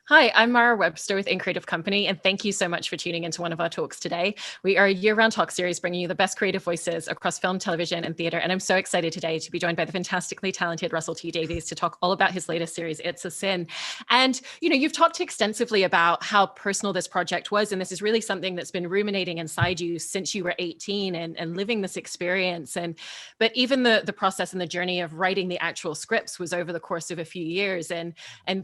Hi, I'm Mara Webster with In Creative Company, and thank you so much for tuning into one of our talks today. We are a year-round talk series bringing you the best creative voices across film, television, and theatre, and I'm so excited today to be joined by the fantastically talented Russell T Davies to talk all about his latest series, It's a Sin. And, you've talked extensively about how personal this project was, and this is really something that's been ruminating inside you since you were 18 and living this experience. But even the process and the journey of writing the actual scripts was over the course of a few years. And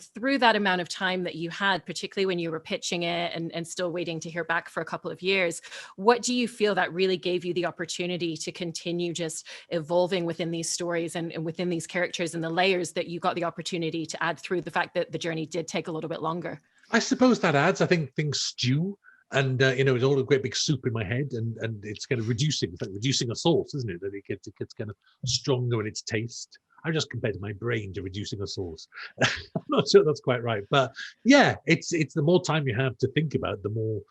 through that amount of time that you had, particularly when you were pitching it and still waiting to hear back for a couple of years, what do you feel that really gave you the opportunity to continue just evolving within these stories and within these characters and the layers that you got the opportunity to add through the fact that the journey did take a little bit longer? I suppose that adds. I think things stew, and it's all a great big soup in my head, and it's kind of reducing. It's like reducing a sauce, isn't it? That it gets kind of stronger in its taste. I just compared my brain to reducing a sauce. I'm not sure that's quite right, but yeah, it's the more time you have to think about, the more.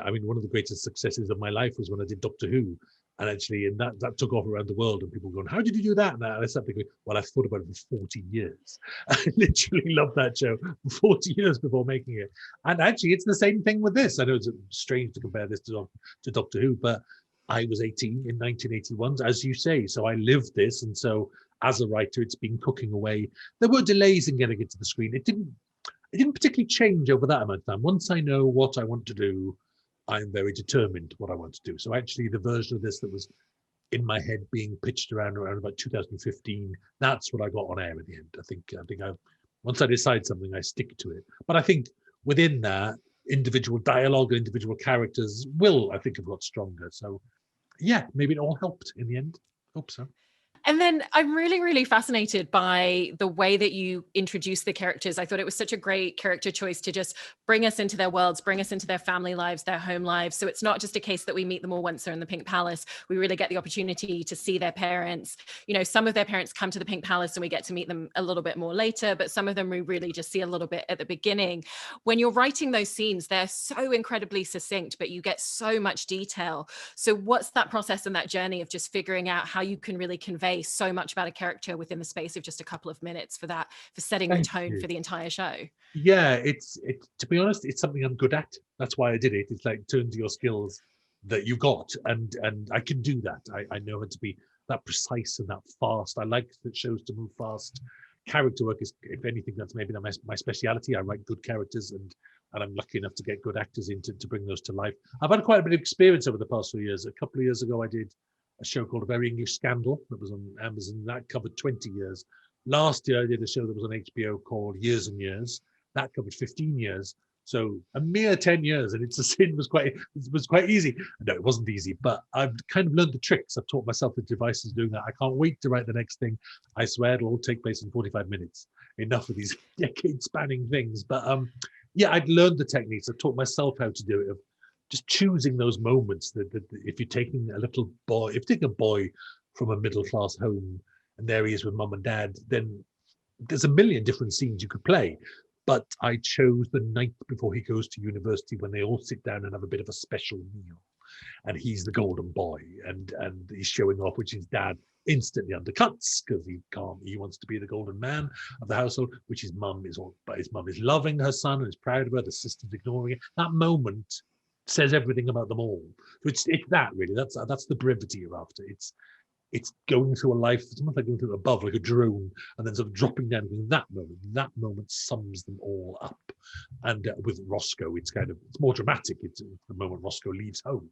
I mean, one of the greatest successes of my life was when I did Doctor Who, and that took off around the world, and people going, "How did you do that?" And I started thinking, "Well, I've thought about it for 40 years. I literally loved that show for 40 years before making it." And actually, it's the same thing with this. I know it's strange to compare this to Doctor Who, but I was 18 in 1981, as you say, so I lived this, and so as a writer, it's been cooking away. There were delays in getting it to the screen. It didn't particularly change over that amount of time. Once I know what I want to do, I'm very determined what I want to do. So actually, the version of this that was in my head being pitched around about 2015, that's what I got on air at the end. I think once I decide something, I stick to it. But I think within that, individual dialogue and individual characters will, I think, have got stronger. So yeah, maybe it all helped in the end. Hope so. And then I'm really, really fascinated by the way that you introduce the characters. I thought it was such a great character choice to just bring us into their worlds, bring us into their family lives, their home lives. So it's not just a case that we meet them all once they're in the Pink Palace. We really get the opportunity to see their parents. Some of their parents come to the Pink Palace and we get to meet them a little bit more later, but some of them we really just see a little bit at the beginning. When you're writing those scenes, they're so incredibly succinct, but you get so much detail. So what's that process and that journey of just figuring out how you can really convey so much about a character within the space of just a couple of minutes for setting the tone for the entire show? Yeah, it's to be honest, it's something I'm good at. That's why I did it. It's like turn to your skills that you got, and I can do that. I know how to be that precise and that fast. I like the shows to move fast. Character work is, if anything, that's maybe my speciality. I write good characters, and I'm lucky enough to get good actors in to bring those to life. I've had quite a bit of experience over the past few years. A couple of years ago, I did a show called A Very English Scandal that was on Amazon. That covered 20 years. Last year, I did a show that was on HBO called Years and Years. That covered 15 years. So a mere 10 years, and It's a Sin was quite easy. No, it wasn't easy, but I've kind of learned the tricks. I've taught myself the devices doing that. I can't wait to write the next thing. I swear it'll all take place in 45 minutes. Enough of these decade-spanning things. But yeah, I'd learned the techniques. I've taught myself how to do it. Of just choosing those moments that if you're taking a boy from a middle-class home and there he is with mum and dad, then there's a million different scenes you could play. But I chose the night before he goes to university when they all sit down and have a bit of a special meal. And he's the golden boy, and he's showing off, which his dad instantly undercuts because he wants to be the golden man of the household, which his mum is loving her son and is proud of her, the sister's ignoring it. That moment says everything about them all. So it's that really. That's the brevity you're after. It's going through a life. It's almost like going through above, like a drone, and then sort of dropping down. That moment sums them all up. And with Roscoe, it's more dramatic. It's the moment Roscoe leaves home.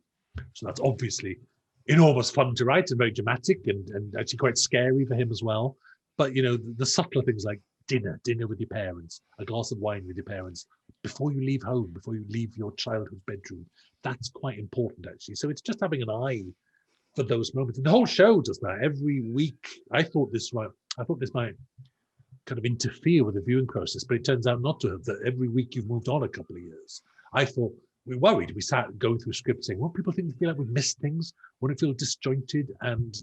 So that's obviously enormous fun to write and very dramatic and actually quite scary for him as well. But the subtler things like dinner with your parents, a glass of wine with your parents, before you leave home, before you leave your childhood bedroom, that's quite important actually. So it's just having an eye for those moments. And the whole show does that. Every week, I thought this might kind of interfere with the viewing process, but it turns out not to have. That every week you've moved on a couple of years. I thought we worried. We sat going through scripts saying, won't people feel like we've missed things? Won't it feel disjointed? And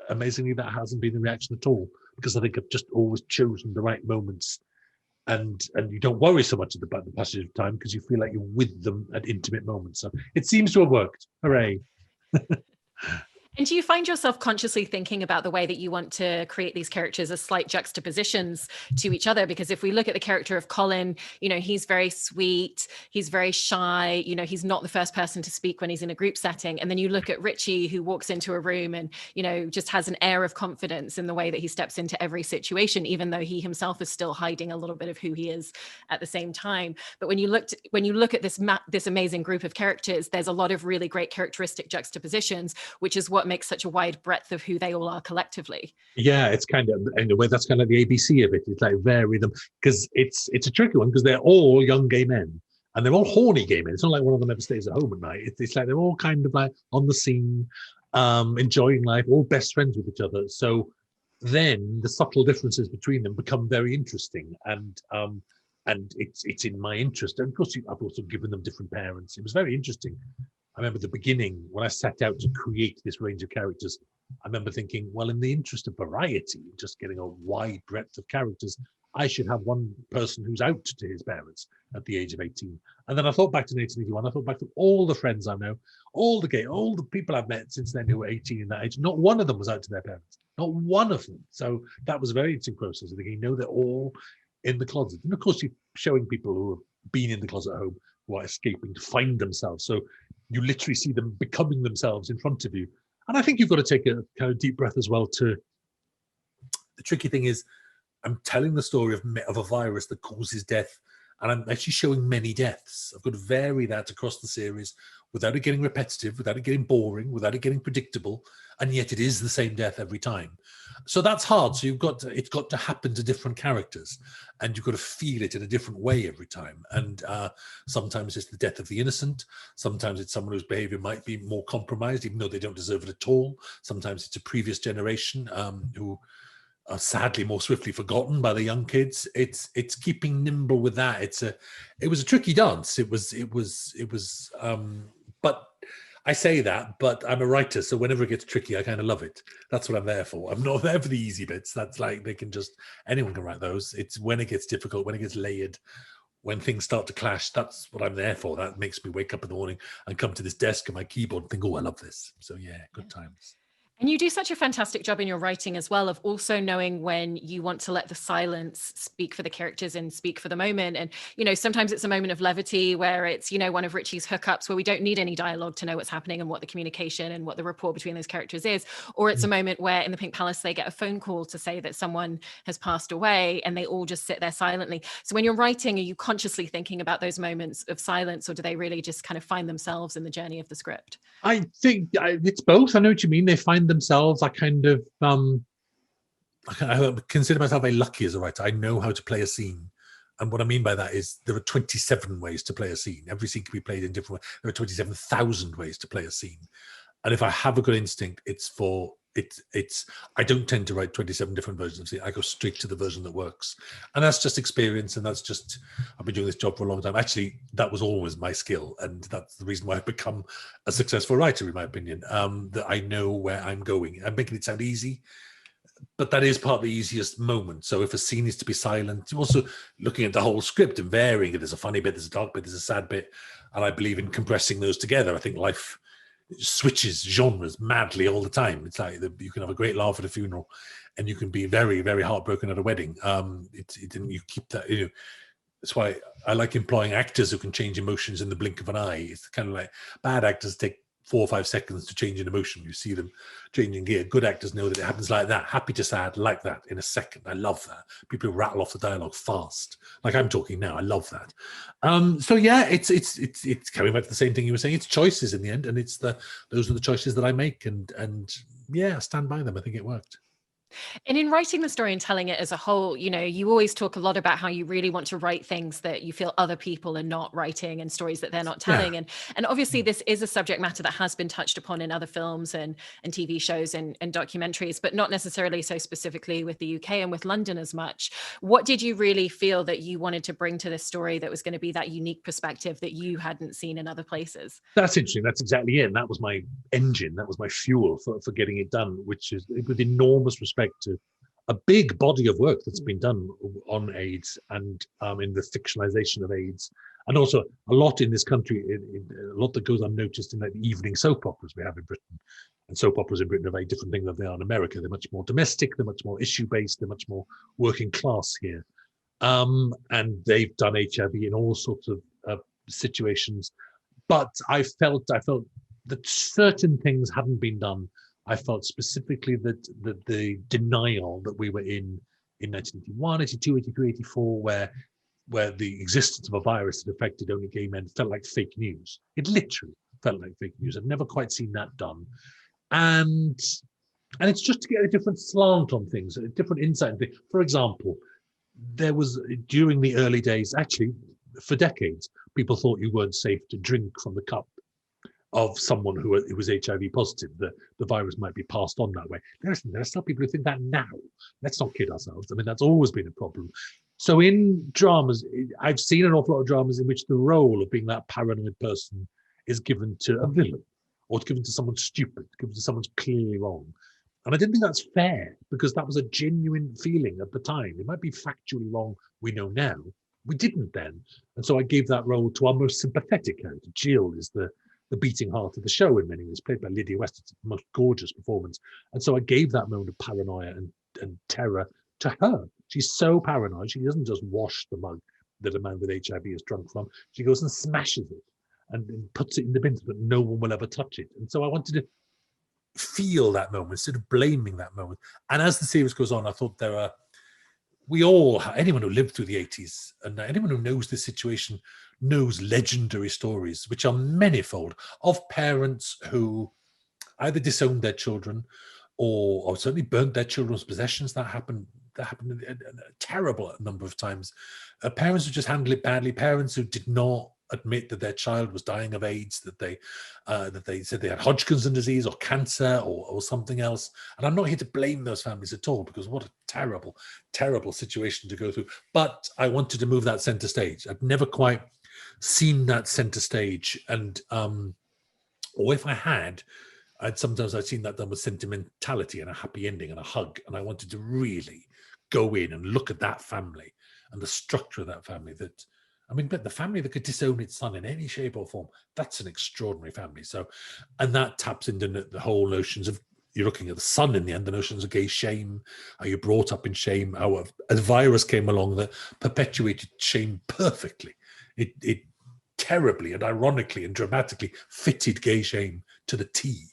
amazingly, that hasn't been the reaction at all, because I think I've just always chosen the right moments. And you don't worry so much about the passage of time because you feel like you're with them at intimate moments. So it seems to have worked. Hooray. And do you find yourself consciously thinking about the way that you want to create these characters as slight juxtapositions to each other? Because if we look at the character of Colin, he's very sweet, he's very shy, he's not the first person to speak when he's in a group setting. And then you look at Richie, who walks into a room and, just has an air of confidence in the way that he steps into every situation, even though he himself is still hiding a little bit of who he is at the same time. But when you look at this amazing group of characters, there's a lot of really great characteristic juxtapositions, which is what makes such a wide breadth of who they all are collectively. Yeah, it's kind of, in a way, that's kind of the ABC of it. It's like vary them, because it's a tricky one, because they're all young gay men and they're all horny gay men. It's not like one of them ever stays at home at night. It's like they're all kind of like on the scene, enjoying life, all best friends with each other. So then the subtle differences between them become very interesting, and it's in my interest. And of course, I've also given them different parents. It was very interesting. I remember the beginning when I set out to create this range of characters. I remember thinking, well, in the interest of variety, just getting a wide breadth of characters, I should have one person who's out to his parents at the age of 18. And then I thought back to 1881. I thought back to all the friends I know, all the people I've met since then who were 18 in that age. Not one of them was out to their parents. Not one of them. So that was a very interesting process. I think, they're all in the closet. And of course, you're showing people who have been in the closet at home, who are escaping to find themselves. So you literally see them becoming themselves in front of you. And I think you've got to take a kind of deep breath as well. The tricky thing is, I'm telling the story of a virus that causes death, and I'm actually showing many deaths. I've got to vary that across the series without it getting repetitive, without it getting boring, without it getting predictable, and yet it is the same death every time. So that's hard. So it's got to happen to different characters, and you've got to feel it in a different way every time. And sometimes it's the death of the innocent. Sometimes it's someone whose behavior might be more compromised, even though they don't deserve it at all. Sometimes it's a previous generation who are sadly more swiftly forgotten by the young kids. It's keeping nimble with that. It was a tricky dance. It was but I say that, but I'm a writer, so whenever it gets tricky, I kind of love it. That's what I'm there for. I'm not there for the easy bits. That's like, anyone can write those. It's when it gets difficult, when it gets layered, when things start to clash, that's what I'm there for. That makes me wake up in the morning and come to this desk and my keyboard and think, oh, I love this. So yeah, good times. And you do such a fantastic job in your writing as well, of also knowing when you want to let the silence speak for the characters and speak for the moment. And, sometimes it's a moment of levity where it's, one of Richie's hookups where we don't need any dialogue to know what's happening and what the communication and what the rapport between those characters is. Or it's a moment where in the Pink Palace, they get a phone call to say that someone has passed away and they all just sit there silently. So when you're writing, are you consciously thinking about those moments of silence, or do they really just kind of find themselves in the journey of the script? I think it's both. I know what you mean. They find themselves. I consider myself very lucky as a writer. I know how to play a scene. And what I mean by that is there are 27 ways to play a scene. Every scene can be played in different ways. There are 27,000 ways to play a scene. And if I have a good instinct, I don't tend to write 27 different versions of scene. I go straight to the version that works. And that's just experience. And that's just, I've been doing this job for a long time. Actually, that was always my skill. And that's the reason why I've become a successful writer, in my opinion, that I know where I'm going. I'm making it sound easy, but that is part of the easiest moment. So if a scene is to be silent, also looking at the whole script and varying it. There's a funny bit, there's a dark bit, there's a sad bit. And I believe in compressing those together. I think life switches genres madly all the time. It's like you can have a great laugh at a funeral and you can be very, very heartbroken at a wedding. You keep that, that's why I like employing actors who can change emotions in the blink of an eye. It's kind of like bad actors take 4 or 5 seconds to change an emotion. You see them changing gear. Good actors know that it happens like that. Happy to sad, like that, in a second. I love that. People rattle off the dialogue fast, like I'm talking now. I love that. So yeah, it's coming back to the same thing you were saying. It's choices in the end, and those are the choices that I make, and yeah, I stand by them. I think it worked. And in writing the story and telling it as a whole, you always talk a lot about how you really want to write things that you feel other people are not writing and stories that they're not telling. Yeah. And obviously this is a subject matter that has been touched upon in other films and TV shows and documentaries, but not necessarily so specifically with the UK and with London as much. What did you really feel that you wanted to bring to this story that was going to be that unique perspective that you hadn't seen in other places? That's interesting. That's exactly it. And that was my engine. That was my fuel for getting it done, which is with enormous respect to a big body of work that's been done on AIDS and in the fictionalization of AIDS And also a lot in this country, a lot that goes unnoticed in like the evening soap operas we have in Britain. And soap operas in Britain are very different thing than they are in America. They're much more domestic, they're much more issue-based, they're much more working class here. And they've done HIV in all sorts of situations. But I felt that certain things hadn't been done. I felt specifically that the denial that we were in 1981, 82, 83, 84, where the existence of a virus that affected only gay men felt like fake news. It literally felt like fake news. I've never quite seen that done. And it's just to get a different slant on things, a different insight. For example, there was, during the early days, actually, for decades, people thought you weren't safe to drink from the cup of someone who was HIV positive. The virus might be passed on that way. There are still people who think that now. Let's not kid ourselves. I mean, that's always been a problem. So in dramas, I've seen an awful lot of dramas in which the role of being that paranoid person is given to a villain, or it's given to someone stupid, given to someone clearly wrong. And I didn't think that's fair, because that was a genuine feeling at the time. It might be factually wrong, we know now. We didn't then. And so I gave that role to our most sympathetic character. Jill is the beating heart of the show in many ways, played by Lydia West. It's the most gorgeous performance. And so I gave that moment of paranoia and terror to her. She's so paranoid, she doesn't just wash the mug that a man with HIV is drunk from. She goes and smashes it and puts it in the bin so that no one will ever touch it. And so I wanted to feel that moment instead of blaming that moment. And as the series goes on, I thought anyone who lived through the 80s and anyone who knows this situation knows legendary stories, which are manifold, of parents who either disowned their children or certainly burnt their children's possessions. That happened a terrible number of times. Parents who just handled it badly, parents who did not admit that their child was dying of AIDS, that they said they had Hodgkin's disease or cancer or something else. And I'm not here to blame those families at all, because what a terrible, terrible situation to go through. But I wanted to move that center stage. I've never quite seen that center stage. And or if I had, I'd seen that done with sentimentality and a happy ending and a hug. And I wanted to really go in and look at that family and the structure of that family. But the family that could disown its son in any shape or form, that's an extraordinary family. So, and that taps into the whole notions of, you're looking at the son in the end, the notions of gay shame. Are you brought up in shame? How a virus came along that perpetuated shame perfectly. It terribly and ironically and dramatically fitted gay shame to the T.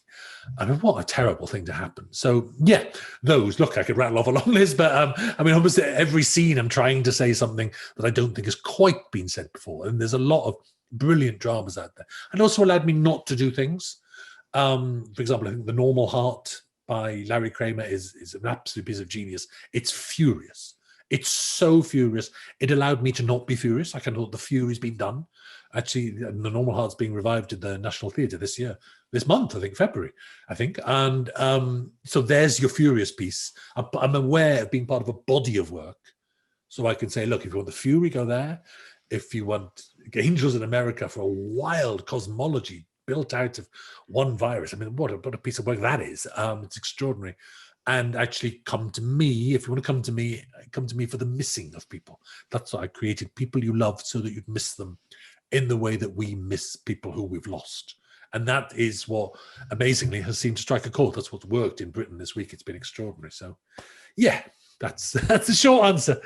I mean, what a terrible thing to happen. So, yeah, I could rattle off a long list, but almost every scene I'm trying to say something that I don't think has quite been said before. And there's a lot of brilliant dramas out there. And also allowed me not to do things. For example, I think The Normal Heart by Larry Kramer is an absolute piece of genius. It's furious. It's so furious. It allowed me to not be furious. I can thought the fury's been done. Actually, The Normal Heart's being revived at the National Theatre this month, I think, February, I think. And so there's your furious piece. I'm aware of being part of a body of work. So I can say, look, if you want the fury, go there. If you want Angels in America for a wild cosmology built out of one virus, I mean, what a piece of work that is. It's extraordinary. And actually come to me. If you want to come to me for the missing of people. That's why I created people you love so that you'd miss them in the way that we miss people who we've lost. And that is what amazingly has seemed to strike a chord. That's what's worked in Britain this week. It's been extraordinary. So yeah, that's a short answer.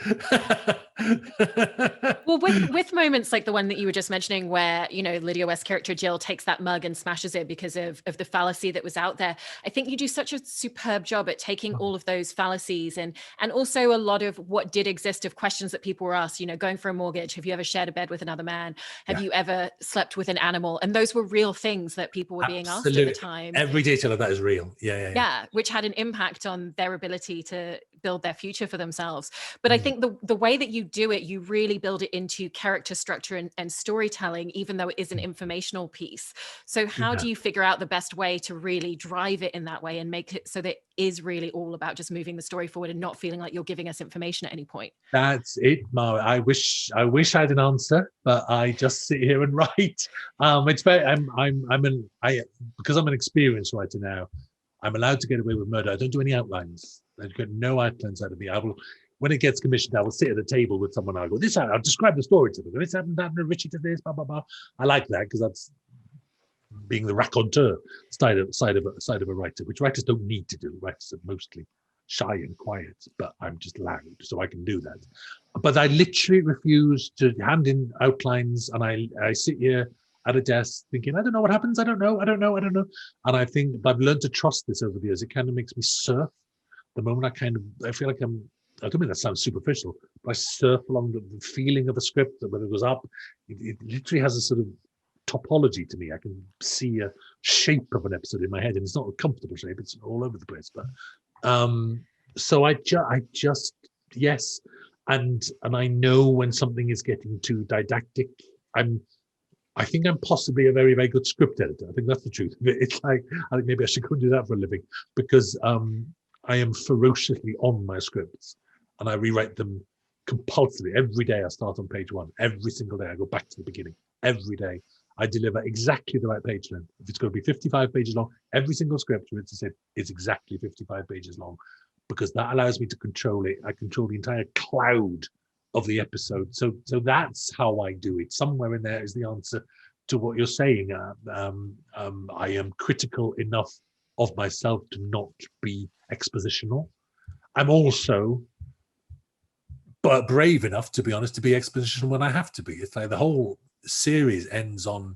Well, with moments like the one that you were just mentioning, where Lydia West's character Jill takes that mug and smashes it because of the fallacy that was out there, I think you do such a superb job at taking all of those fallacies and also a lot of what did exist of questions that people were asked. Going for a mortgage, have you ever shared a bed with another man? Have you ever slept with an animal? And those were real things that people were being asked at the time. Every detail of that is real. Yeah, which had an impact on their ability to build their future for themselves. But I think the way that you do it, you really build it into character structure and storytelling, even though it is an informational piece. So how do you figure out the best way to really drive it in that way and make it so that it is really all about just moving the story forward and not feeling like you're giving us information at any point? That's it, Mara. I wish I had an answer, but I just sit here and write. It's very. Because I'm an experienced writer now. I'm allowed to get away with murder. I don't do any outlines. I get no outlines out of me. when it gets commissioned, I will sit at a table with someone. I'll go, I'll describe the story to them. This happened, that, Richie did this, blah, blah, blah. I like that because that's being the raconteur side of a writer, which writers don't need to do. Writers are mostly shy and quiet, but I'm just loud, so I can do that. But I literally refuse to hand in outlines, and I sit here at a desk thinking, I don't know what happens, I don't know. And I think, but I've learned to trust this over the years. It kind of makes me surf. The moment I feel like I don't mean that sounds superficial, but I surf along the feeling of a script, when it goes up, it literally has a sort of topology to me. I can see a shape of an episode in my head, and it's not a comfortable shape, it's all over the place. But so I just yes, and I know when something is getting too didactic. I think I'm possibly a very, very good script editor. I think that's the truth. It's like, I think maybe I should go and do that for a living, because I am ferociously on my scripts, and I rewrite them compulsively. Every day I start on page 1. Every single day I go back to the beginning. Every day I deliver exactly the right page length. If it's going to be 55 pages long, every single script, for instance, is exactly 55 pages long, because that allows me to control it. I control the entire cloud of the episode. So that's how I do it. Somewhere in there is the answer to what you're saying. I am critical enough of myself to not be expositional. I'm also but brave enough, to be honest, to be expositional when I have to be. It's like the whole series ends on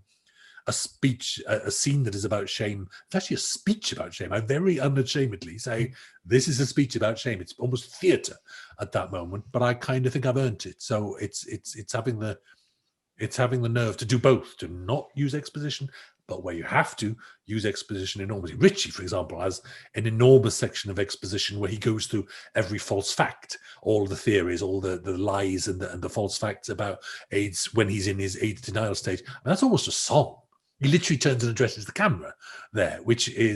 a speech, a scene that is about shame. It's actually a speech about shame. I very unashamedly say, this is a speech about shame. It's almost theatre at that moment, but I kind of think I've earned it. So it's having the nerve to do both, to not use exposition, but where you have to use exposition enormously. Richie, for example, has an enormous section of exposition where he goes through every false fact, all the theories, all the lies and the false facts about AIDS when he's in his AIDS denial stage. And that's almost a song. He literally turns and addresses the camera there, which I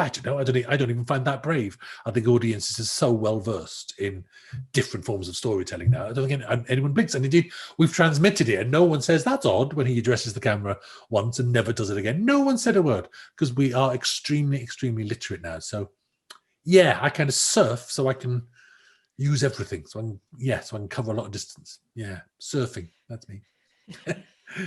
don't know. I don't even find that brave. I think audiences are so well versed in different forms of storytelling now. I don't think anyone blinks. And indeed, we've transmitted it, and no one says that's odd when he addresses the camera once and never does it again. No one said a word, because we are extremely, extremely literate now. So yeah, I kind of surf so I can use everything. So I can cover a lot of distance. Yeah, surfing. That's me.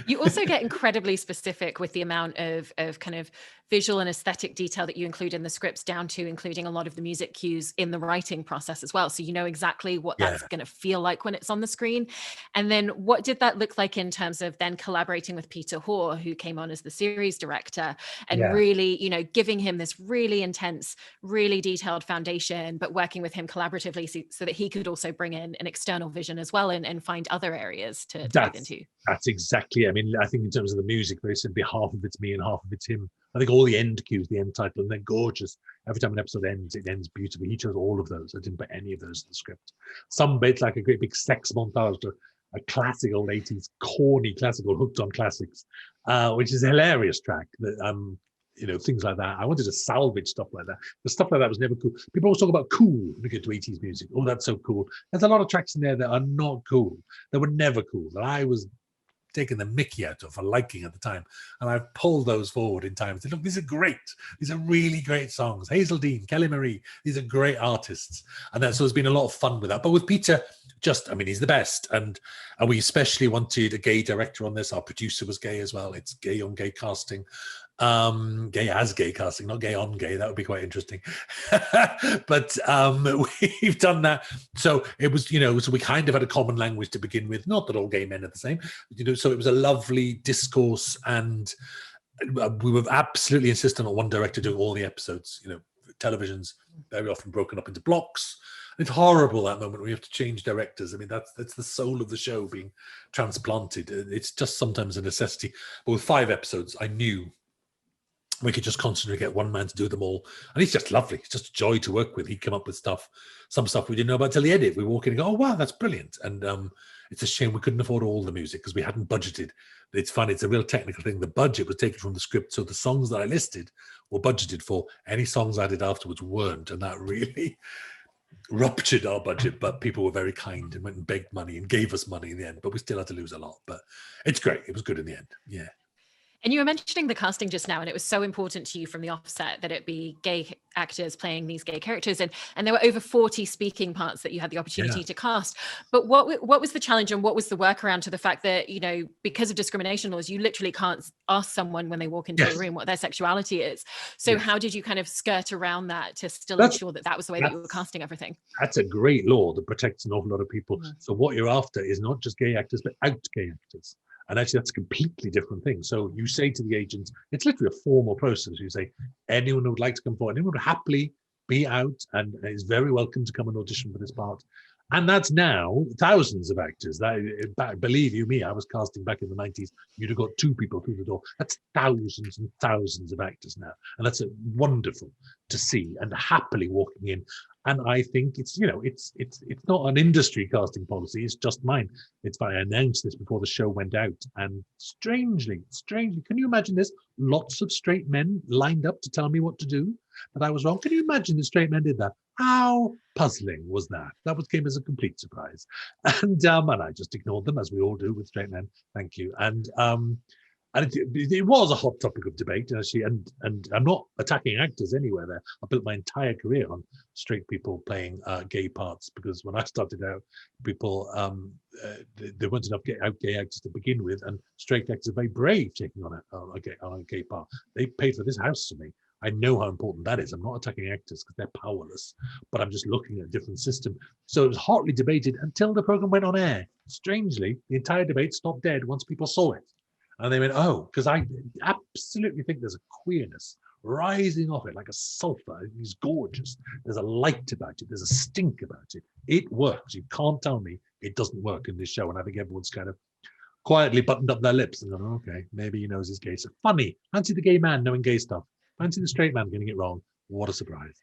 You also get incredibly specific with the amount of kind of visual and aesthetic detail that you include in the scripts, down to including a lot of the music cues in the writing process as well. So you know exactly what that's going to feel like when it's on the screen. And then what did that look like in terms of then collaborating with Peter Hoare, who came on as the series director, and really, giving him this really intense, really detailed foundation, but working with him collaboratively so that he could also bring in an external vision as well and find other areas to dive into. That's exactly it. I mean, I think in terms of the music, very simply, half of it's me and half of it's him. I think all the end cues, the end title, and they're gorgeous. Every time an episode ends, it ends beautifully. He chose all of those. I didn't put any of those in the script. Some bits, like a great big sex montage to a classic old 80s, corny classical, hooked on classics, which is a hilarious track. That things like that. I wanted to salvage stuff like that. The stuff like that was never cool. People always talk about cool when you get to 80s music. Oh, that's so cool. There's a lot of tracks in there that are not cool. That were never cool. That I was taking the mickey out of for liking at the time, and I've pulled those forward in time and said, look, these are great, these are really great songs. Hazel Dean, Kelly Marie, these are great artists. And so there's been a lot of fun with that. But with Peter, he's the best, and we especially wanted a gay director on this. Our producer was gay as well. It's gay on gay casting. Gay as gay casting, not gay on gay. That would be quite interesting. But we've done that. So it was, so we kind of had a common language to begin with. Not that all gay men are the same, so it was a lovely discourse, and we were absolutely insistent on one director doing all the episodes. Television's very often broken up into blocks. It's horrible, that moment where you have to change directors. I mean, that's the soul of the show being transplanted. It's just sometimes a necessity. But with 5 episodes, I knew we could just constantly get one man to do them all. And he's just lovely. It's just a joy to work with. He'd come up with some stuff we didn't know about till the edit. We walk in and go, oh, wow, that's brilliant. And it's a shame we couldn't afford all the music because we hadn't budgeted. It's fun. It's a real technical thing. The budget was taken from the script. So the songs that I listed were budgeted for. Any songs I did afterwards weren't. And that really ruptured our budget. But people were very kind and went and begged money and gave us money in the end. But we still had to lose a lot. But it's great. It was good in the end. Yeah. And you were mentioning the casting just now, and it was so important to you from the offset that it be gay actors playing these gay characters, and there were over 40 speaking parts that you had the opportunity to cast. But what was the challenge, and what was the workaround to the fact that, you know, because of discrimination laws, you literally can't ask someone when they walk into a room what their sexuality is? So how did you kind of skirt around that to still ensure that that was the way that you were casting everything? That's a great law that protects an awful lot of people. So what you're after is not just gay actors, but out gay actors. And actually, that's a completely different thing. So you say to the agents, it's literally a formal process. You say, anyone who would like to come forward, anyone would happily be out and is very welcome to come and audition for this part. And that's now thousands of actors. Believe you me, I was casting back in the 90s. You'd have got 2 people through the door. That's thousands and thousands of actors now. And that's wonderful to see and happily walking in. And I think it's, you know, it's not an industry casting policy. It's just mine. It's why I announced this before the show went out. And strangely, can you imagine this? Lots of straight men lined up to tell me what to do, that I was wrong. Can you imagine the straight men did that? How puzzling was that? That came as a complete surprise. And I just ignored them, as we all do with straight men. Thank you. And it was a hot topic of debate, actually, and I'm not attacking actors anywhere there. I built my entire career on straight people playing gay parts, because when I started out, people, there weren't enough gay actors to begin with, and straight actors are very brave taking on a gay part. They paid for this house for me. I know how important that is. I'm not attacking actors because they're powerless, but I'm just looking at a different system. So it was hotly debated until the program went on air. Strangely, the entire debate stopped dead once people saw it. And they went, oh, because I absolutely think there's a queerness rising off it like a sulfur. It's gorgeous. There's a light about it. There's a stink about it. It works. You can't tell me it doesn't work in this show. And I think everyone's kind of quietly buttoned up their lips and gone, okay, maybe he knows his gay stuff. Funny. Fancy the gay man knowing gay stuff. Fancy the straight man getting it wrong. What a surprise.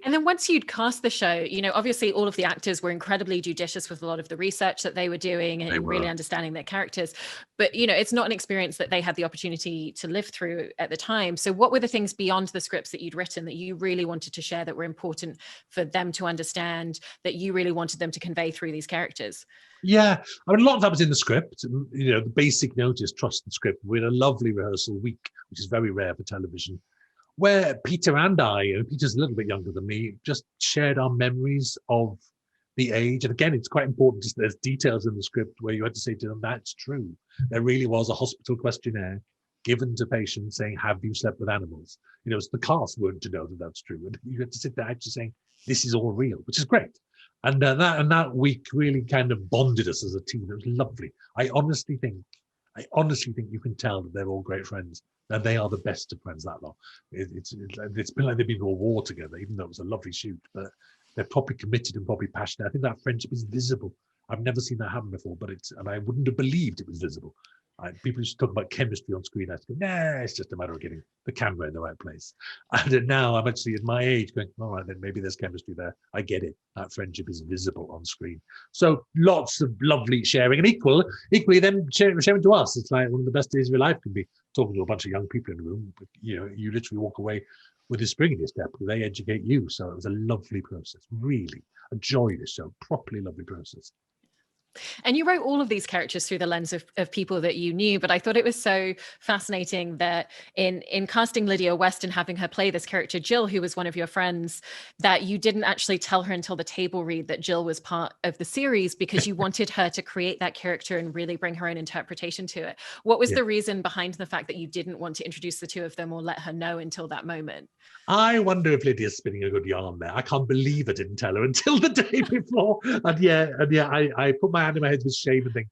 And then once you'd cast the show, you know, obviously all of the actors were incredibly judicious with a lot of the research that they were doing and really understanding their characters. But, you know, it's not an experience that they had the opportunity to live through at the time. So what were the things beyond the scripts that you'd written that you really wanted to share, that were important for them to understand, that you really wanted them to convey through these characters? Yeah, I mean, a lot of that was in the script. You know, the basic note is trust the script. We had a lovely rehearsal week, which is very rare for television, where Peter and I, and Peter's a little bit younger than me, just shared our memories of the age. And again, it's quite important. There's details in the script where you had to say to them, that's true. There really was a hospital questionnaire given to patients saying, have you slept with animals? You know, it's the cast weren't to know that that's true. And you had to sit there actually saying, this is all real, which is great. And that week really kind of bonded us as a team. It was lovely. I honestly think you can tell that they're all great friends, and they are the best of friends that long. It's been like they've been to a war together, even though it was a lovely shoot, but they're probably committed and probably passionate. I think that friendship is visible. I've never seen that happen before, and I wouldn't have believed it was visible. People used to talk about chemistry on screen. I used to go, nah, it's just a matter of getting the camera in the right place. And now I'm actually at my age going, all right, then maybe there's chemistry there. I get it. That friendship is visible on screen. So lots of lovely sharing, and equally then sharing to us. It's like one of the best days of your life can be talking to a bunch of young people in the room. You know, you literally walk away with a spring in your step. They educate you. So it was a lovely process. Really a joy this show. Properly lovely process. And you wrote all of these characters through the lens of people that you knew, but I thought it was so fascinating that in casting Lydia West and having her play this character, Jill, who was one of your friends, that you didn't actually tell her until the table read that Jill was part of the series, because you wanted her to create that character and really bring her own interpretation to it. What was the reason behind the fact that you didn't want to introduce the two of them or let her know until that moment? I wonder if Lydia's spinning a good yarn there. I can't believe I didn't tell her until the day before. And yeah, I put my hand in my head with shame and think,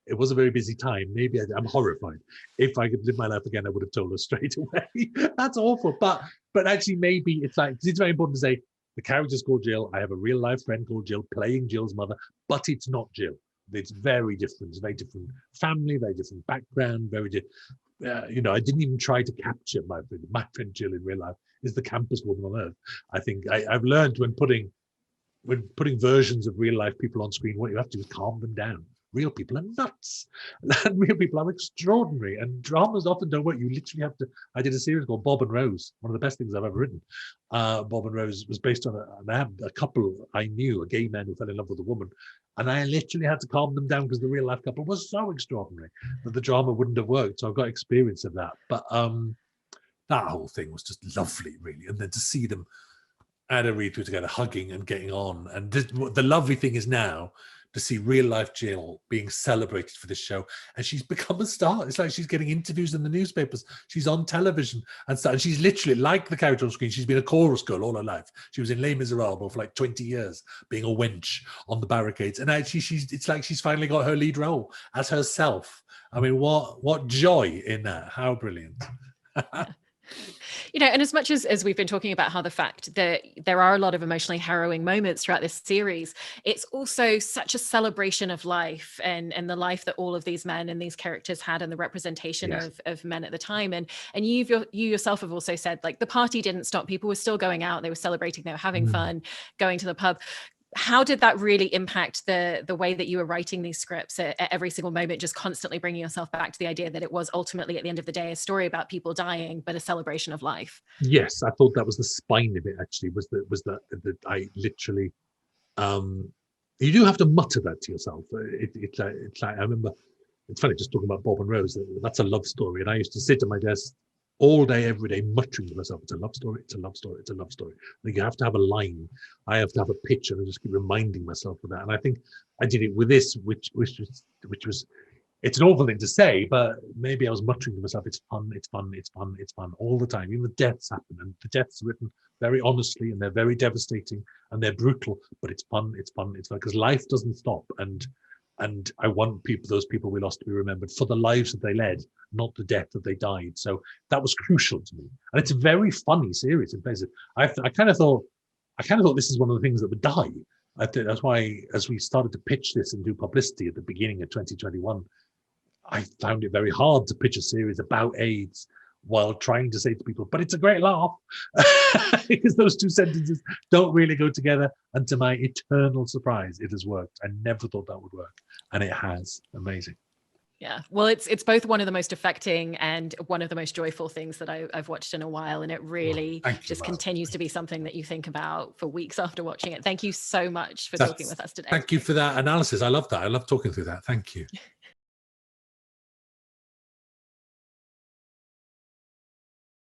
it was a very busy time. Maybe I'm horrified. If I could live my life again, I would have told her straight away. That's awful. But actually, maybe it's very important to say, the character's called Jill. I have a real life friend called Jill playing Jill's mother, but it's not Jill. It's very different. It's very different family, very different background, very different. You know, I didn't even try to capture my friend Jill in real life is the campus woman on earth. I think I've learned when putting versions of real life people on screen, what you have to do is calm them down. Real people are nuts, and real people are extraordinary. And dramas often don't work. You literally have to. I did a series called Bob and Rose, one of the best things I've ever written. Bob and Rose was based on a couple I knew, a gay man who fell in love with a woman, And I literally had to calm them down because the real life couple was so extraordinary that the drama wouldn't have worked. So I've got experience of that. But that whole thing was just lovely, really. And then to see them at a read through together, hugging and getting on. And the lovely thing is now to see real life Jill being celebrated for this show, and she's become a star. It's like she's getting interviews in the newspapers. She's on television and stuff. And she's literally, like the character on screen, she's been a chorus girl all her life. She was in Les Miserables for like 20 years, being a wench on the barricades. And actually, it's like she's finally got her lead role as herself. I mean, what joy in that! How brilliant! You know, and as much as we've been talking about how the fact that there are a lot of emotionally harrowing moments throughout this series, it's also such a celebration of life and the life that all of these men and these characters had, and the representation of men at the time. And you yourself have also said, like, the party didn't stop. People were still going out, they were celebrating, they were having fun, going to the pub. How did that really impact the way that you were writing these scripts at every single moment, just constantly bringing yourself back to the idea that it was ultimately, at the end of the day, a story about people dying, but a celebration of life? Yes, I thought that was the spine of it. Actually, was that I literally, you do have to mutter that to yourself. It's like I remember. It's funny just talking about Bob and Rose. That's a love story, and I used to sit at my desk all day, every day, muttering to myself, it's a love story, it's a love story, it's a love story. Like, you have to have a line. I have to have a picture, and I just keep reminding myself of that. And I think I did it with this, which was, it's an awful thing to say, but maybe I was muttering to myself, it's fun, it's fun, it's fun, it's fun, all the time. Even the deaths happen, and the deaths are written very honestly, and they're very devastating, and they're brutal, but it's fun, it's fun, it's fun, because life doesn't stop. And I want those people we lost to be remembered for the lives that they led, not the death that they died. So that was crucial to me. And it's a very funny series in places. I kind of thought this is one of the things that would die. I think that's why, as we started to pitch this and do publicity at the beginning of 2021, I found it very hard to pitch a series about AIDS while trying to say to people, but it's a great laugh, because those two sentences don't really go together. And to my eternal surprise, it has worked. I never thought that would work, and it has. Amazing. Yeah, well, it's both one of the most affecting and one of the most joyful things that I've watched in a while, and it really continues to be something that you think about for weeks after watching it. Thank you so much for talking with us today. Thank you for that analysis. I love that. I love talking through that. Thank you.